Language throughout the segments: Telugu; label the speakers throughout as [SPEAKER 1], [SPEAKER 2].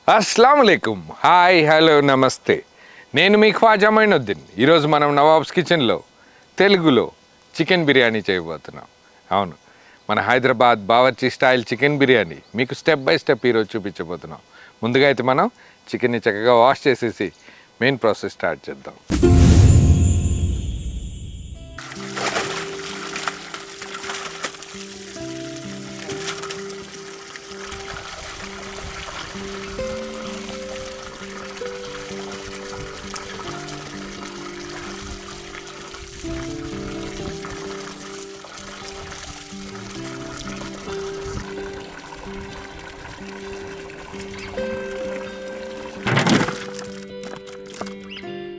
[SPEAKER 1] అస్సలాముఅలైకుం. హాయ్, హలో, నమస్తే. నేను మీ ఖ్వాజా మొయినుద్దీన్. ఈరోజు మనం నవాబ్స్ కిచెన్లో తెలుగులో చికెన్ బిర్యానీ చేయబోతున్నాం. అవును, మన హైదరాబాద్ బావర్చి స్టైల్ చికెన్ బిర్యానీ మీకు స్టెప్ బై స్టెప్ ఈరోజు చూపించబోతున్నాం. ముందుగా అయితే మనం చికెన్ని చక్కగా వాష్ చేసేసి మెయిన్ ప్రాసెస్ స్టార్ట్ చేద్దాం.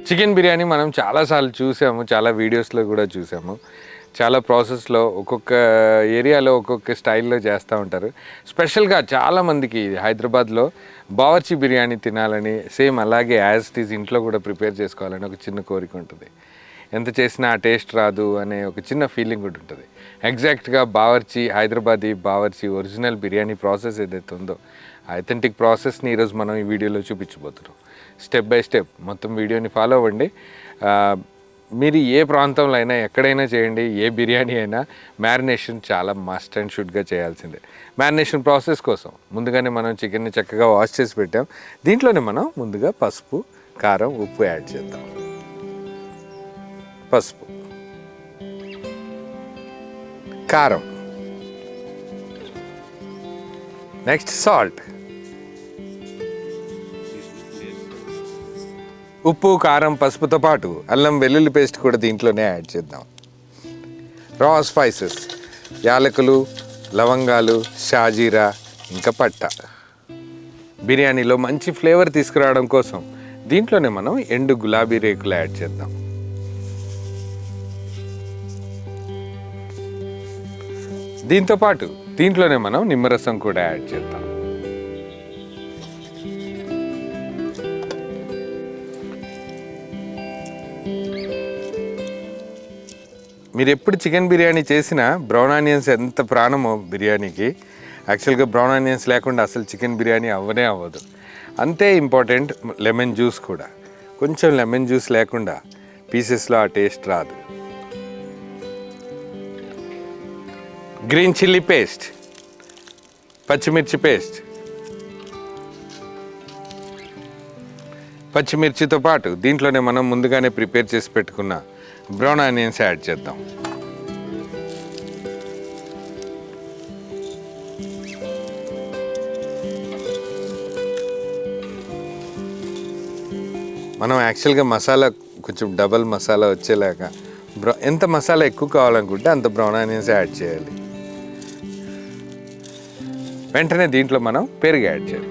[SPEAKER 1] చికెన్ బిర్యానీ మనం చాలాసార్లు చూసాము, చాలా వీడియోస్లో కూడా చూసాము. చాలా ప్రాసెస్లో ఒక్కొక్క ఏరియాలో ఒక్కొక్క స్టైల్లో చేస్తూ ఉంటారు. స్పెషల్గా చాలామందికి హైదరాబాద్లో బావర్చి బిర్యానీ తినాలని, సేమ్ అలాగే యాజ్ ఇట్ ఈజ్ ఇంట్లో కూడా ప్రిపేర్ చేసుకోవాలని ఒక చిన్న కోరిక ఉంటుంది. ఎంత చేసినా ఆ టేస్ట్ రాదు అనే ఒక చిన్న ఫీలింగ్ కూడా ఉంటుంది. ఎగ్జాక్ట్గా బావర్చి, హైదరాబాదీ బావర్చి ఒరిజినల్ బిర్యానీ ప్రాసెస్ ఏదైతే ఉందో అథెంటిక్ ప్రాసెస్ని ఈరోజు మనం ఈ వీడియోలో చూపించబోతున్నాం. స్టెప్ బై స్టెప్ మొత్తం వీడియోని ఫాలో అవ్వండి. మీరు ఏ ప్రాంతంలో అయినా ఎక్కడైనా చేయండి, ఏ బిర్యానీ అయినా మ్యారినేషన్ చాలా మస్ట్ అండ్ షుడ్గా చేయాల్సిందే. మ్యారినేషన్ ప్రాసెస్ కోసం ముందుగానే మనం చికెన్ని చక్కగా వాష్ చేసి పెట్టాం. దీంట్లోనే మనం ముందుగా పసుపు, కారం, ఉప్పు యాడ్ చేద్దాం. పసుపు, కారం, నెక్స్ట్ సాల్ట్, ఉప్పు, కారం, పసుపుతో పాటు అల్లం వెల్లుల్లి పేస్ట్ కూడా దీంట్లోనే యాడ్ చేద్దాం. రా స్పైసెస్, యాలకులు, లవంగాలు, షాజీరా, ఇంకా పట్ట. బిర్యానీలో మంచి ఫ్లేవర్ తీసుకురావడం కోసం దీంట్లోనే మనం ఎండు గులాబీ రేకులు యాడ్ చేద్దాం. దీంతోపాటు దీంట్లోనే మనం నిమ్మరసం కూడా యాడ్ చేద్దాం. మీరు ఎప్పుడు చికెన్ బిర్యానీ చేసినా బ్రౌన్ ఆనియన్స్ ఎంత ప్రాణమో బిర్యానీకి, యాక్చువల్గా బ్రౌన్ ఆనియన్స్ లేకుండా అసలు చికెన్ బిర్యానీ అవ్వనే అవ్వదు. అంతే ఇంపార్టెంట్ లెమన్ జ్యూస్ కూడా. కొంచెం లెమన్ జ్యూస్ లేకుండా పీసెస్లో ఆ టేస్ట్ రాదు. గ్రీన్ చిల్లీ పేస్ట్, పచ్చిమిర్చి పేస్ట్, పచ్చిమిర్చితో పాటు దీంట్లోనే మనం ముందుగానే ప్రిపేర్ చేసి పెట్టుకున్న బ్రౌన్ ఆనియన్స్ యాడ్ చేద్దాం. మనం యాక్చువల్గా మసాలా కొంచెం డబల్ మసాలా వచ్చేలాగా ఎంత మసాలా ఎక్కువ కావాలనుకుంటే అంత బ్రౌన్ ఆనియన్స్ యాడ్ చేయాలి. వెంటనే దీంట్లో మనం పెరుగు యాడ్ చేయాలి.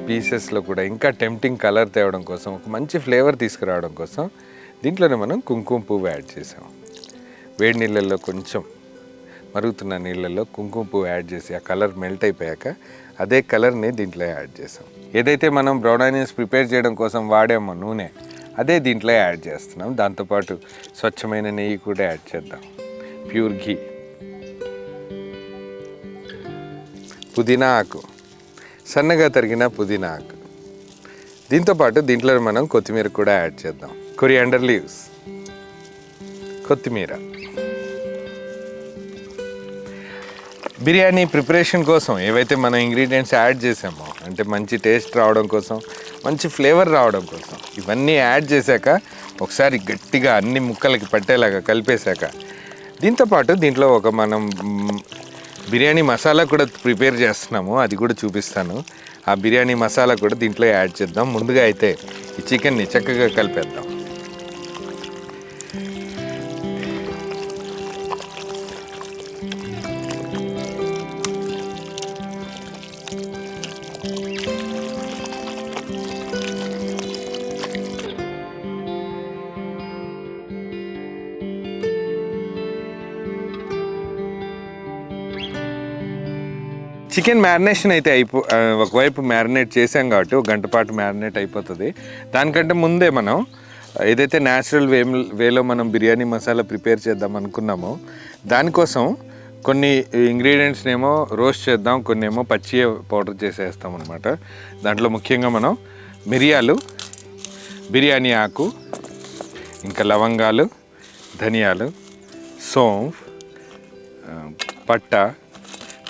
[SPEAKER 1] పీసెస్లో కూడా ఇంకా టెంప్టింగ్ కలర్ తేవడం కోసం, ఒక మంచి ఫ్లేవర్ తీసుకురావడం కోసం దీంట్లోనే మనం కుంకుమ పువ్వు యాడ్ చేసాం. వేడి నీళ్ళల్లో కొంచెం మరుగుతున్న నీళ్ళల్లో కుంకుమ పువ్వు యాడ్ చేసి ఆ కలర్ మెల్ట్ అయిపోయాక అదే కలర్ని దీంట్లో యాడ్ చేసాం. ఏదైతే మనం బ్రౌన్ ఆనియన్స్ ప్రిపేర్ చేయడం కోసం వాడామో నూనె, అదే దీంట్లో యాడ్ చేస్తున్నాం. దాంతోపాటు స్వచ్ఛమైన నెయ్యి కూడా యాడ్ చేద్దాం. ప్యూర్ ఘీ, పుదీనా ఆకు, సన్నగా తరిగిన పుదీనా ఆకు. దీంతోపాటు దీంట్లో మనం కొత్తిమీర కూడా యాడ్ చేద్దాం. కొరియాండర్ లీవ్స్, కొత్తిమీర. బిర్యానీ ప్రిపరేషన్ కోసం ఏవైతే మనం ఇంగ్రీడియంట్స్ యాడ్ చేసామో, అంటే మంచి టేస్ట్ రావడం కోసం, మంచి ఫ్లేవర్ రావడం కోసం ఇవన్నీ యాడ్ చేశాక ఒకసారి గట్టిగా అన్ని ముక్కలకి పట్టేలాగా కలిపేశాక దీంతోపాటు దీంట్లో ఒక మనం బిర్యానీ మసాలా కూడా ప్రిపేర్ చేస్తున్నాము, అది కూడా చూపిస్తాను. ఆ బిర్యానీ మసాలా కూడా దీంట్లో యాడ్ చేద్దాం. ముందుగా అయితే ఈ చికెన్ని చక్కగా కలిపేద్దాం. చికెన్ మ్యారినేషన్ అయితే ఒకవైపు మ్యారినేట్ చేసాం కాబట్టి ఒక గంట పాటు మ్యారినేట్ అయిపోతుంది. దానికంటే ముందే మనం ఏదైతే న్యాచురల్ వేలో మనం బిర్యానీ మసాలా ప్రిపేర్ చేద్దాం అనుకున్నామో దానికోసం కొన్ని ఇంగ్రీడియంట్స్ని ఏమో రోస్ట్ చేద్దాం, కొన్ని ఏమో పచ్చి పౌడర్ చేసేస్తాం అనమాట. దాంట్లో ముఖ్యంగా మనం మిరియాలు, బిర్యానీ ఆకు, ఇంకా లవంగాలు, ధనియాలు, సోంఫ్, పట్ట,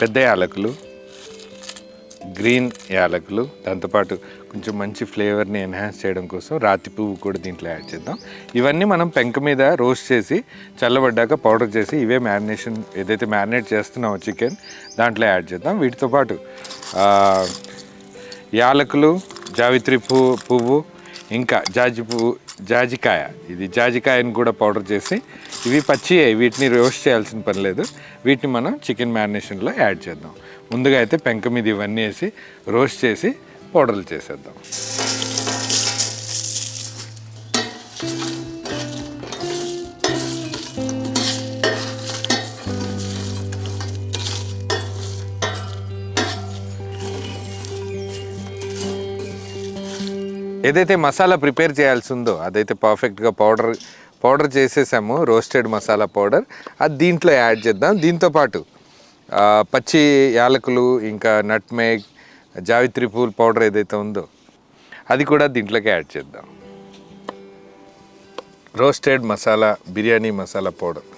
[SPEAKER 1] పెద్ద యాలకులు, గ్రీన్ యాలకులు, దాంతోపాటు కొంచెం మంచి ఫ్లేవర్ని ఎన్హాన్స్ చేయడం కోసం రాతి పువ్వు కూడా దీంట్లో యాడ్ చేద్దాం. ఇవన్నీ మనం పెంక మీద రోస్ట్ చేసి చల్లబడ్డాక పౌడర్ చేసి ఇవే మ్యారినేషన్ ఏదైతే మ్యారినేట్ చేస్తున్నామో చికెన్ దాంట్లో యాడ్ చేద్దాం. వీటితో పాటు యాలకులు, జావిత్రి పువ్వు, ఇంకా జాజికాయ, ఇది జాజికాయని కూడా పౌడర్ చేసి ఇవి పచ్చియే, వీటిని రోస్ట్ చేయాల్సిన పని లేదు. వీటిని మనం చికెన్ మ్యారినేషన్లో యాడ్ చేద్దాం. ముందుగా అయితే పెంక మీద ఇవన్నీ వేసి రోస్ట్ చేసి పౌడర్లు చేసేద్దాం. ఏదైతే మసాలా ప్రిపేర్ చేయాల్సి ఉందో అదైతే పర్ఫెక్ట్గా పౌడర్ చేసేసాము, రోస్టెడ్ మసాలా పౌడర్, అది దీంట్లో యాడ్ చేద్దాం. దీంతోపాటు పచ్చి యాలకులు, ఇంకా నట్మేగ్, జావిత్రి పూల్ పౌడర్ ఏదైతే ఉందో అది కూడా దీంట్లోకి యాడ్ చేద్దాం. Roasted masala biryani masala powder.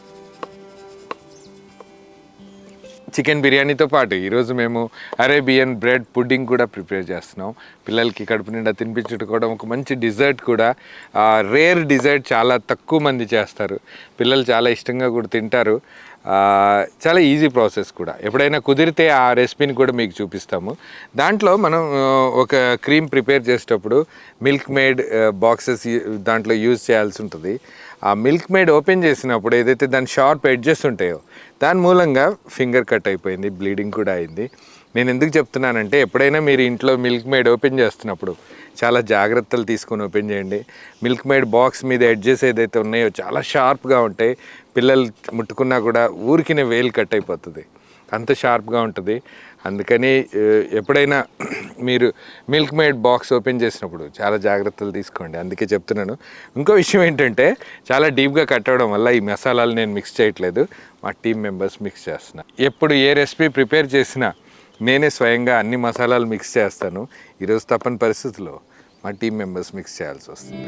[SPEAKER 1] Chicken బిర్యానీతో పాటు ఈరోజు మేము అరేబియన్ బ్రెడ్ పుడ్డింగ్ కూడా ప్రిపేర్ చేస్తున్నాం. పిల్లలకి కడుపు నిండా తినిపించుకోవడం ఒక మంచి డిజర్ట్ కూడా, రేర్ డిజర్ట్, చాలా తక్కువ మంది చేస్తారు. పిల్లలు చాలా ఇష్టంగా కూడా తింటారు. చాలా ఈజీ ప్రాసెస్ కూడా. ఎప్పుడైనా కుదిరితే ఆ రెసిపీని కూడా మీకు చూపిస్తాము. దాంట్లో మనం ఒక క్రీమ్ ప్రిపేర్ చేసేటప్పుడు మిల్క్ మేడ్ బాక్సెస్ దాంట్లో యూజ్ చేయాల్సి ఉంటుంది. ఆ మిల్క్ మేడ్ ఓపెన్ చేసినప్పుడు ఏదైతే దాని షార్ప్ ఎడ్జెస్ ఉంటాయో దాని మూలంగా ఫింగర్ కట్ అయిపోయింది, బ్లీడింగ్ కూడా అయింది. నేను ఎందుకు చెప్తున్నానంటే ఎప్పుడైనా మీరు ఇంట్లో మిల్క్ మేడ్ ఓపెన్ చేస్తున్నప్పుడు చాలా జాగ్రత్తలు తీసుకొని ఓపెన్ చేయండి. మిల్క్ మేడ్ బాక్స్ మీద ఎడ్జెస్ ఏదైతే ఉన్నాయో చాలా షార్ప్గా ఉంటాయి. పిల్లలు ముట్టుకున్నా కూడా ఊరికినే వేలు కట్ అయిపోతుంది, అంత షార్ప్గా ఉంటుంది. అందుకని ఎప్పుడైనా మీరు మిల్క్ మేడ్ బాక్స్ ఓపెన్ చేసినప్పుడు చాలా జాగ్రత్తలు తీసుకోండి, అందుకే చెప్తున్నాను. ఇంకో విషయం ఏంటంటే చాలా డీప్గా కట్ అవ్వడం వల్ల ఈ మసాలాలు నేను మిక్స్ చేయట్లేదు, మా టీం మెంబర్స్ మిక్స్ చేస్తున్నా. ఎప్పుడు ఏ రెసిపీ ప్రిపేర్ చేసినా నేనే స్వయంగా అన్ని మసాలాలు మిక్స్ చేస్తాను. ఈరోజు తప్పని పరిస్థితుల్లో మా టీం మెంబర్స్ మిక్స్ చేయాల్సి వస్తుంది.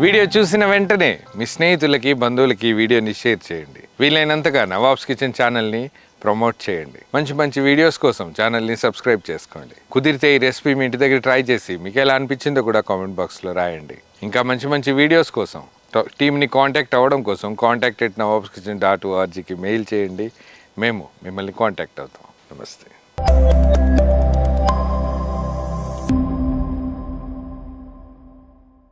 [SPEAKER 1] వీడియో చూసిన వెంటనే మీ స్నేహితులకి బంధువులకి ఈ వీడియోని షేర్ చేయండి. వీలైనంతగా నవాబ్స్ కిచెన్ ఛానల్ని ప్రమోట్ చేయండి. మంచి మంచి వీడియోస్ కోసం ఛానల్ని సబ్స్క్రైబ్ చేసుకోండి. కుదిరితే ఈ రెసిపీ మీ ఇంటి దగ్గర ట్రై చేసి మీకు ఎలా అనిపించిందో కూడా కామెంట్ బాక్స్లో రాయండి. ఇంకా మంచి మంచి వీడియోస్ కోసం టీమ్ని కాంటాక్ట్ అవ్వడం కోసం contact@nawabskitchen.orgకి మెయిల్ చేయండి. మేము మిమ్మల్ని కాంటాక్ట్ అవుతాం. నమస్తే.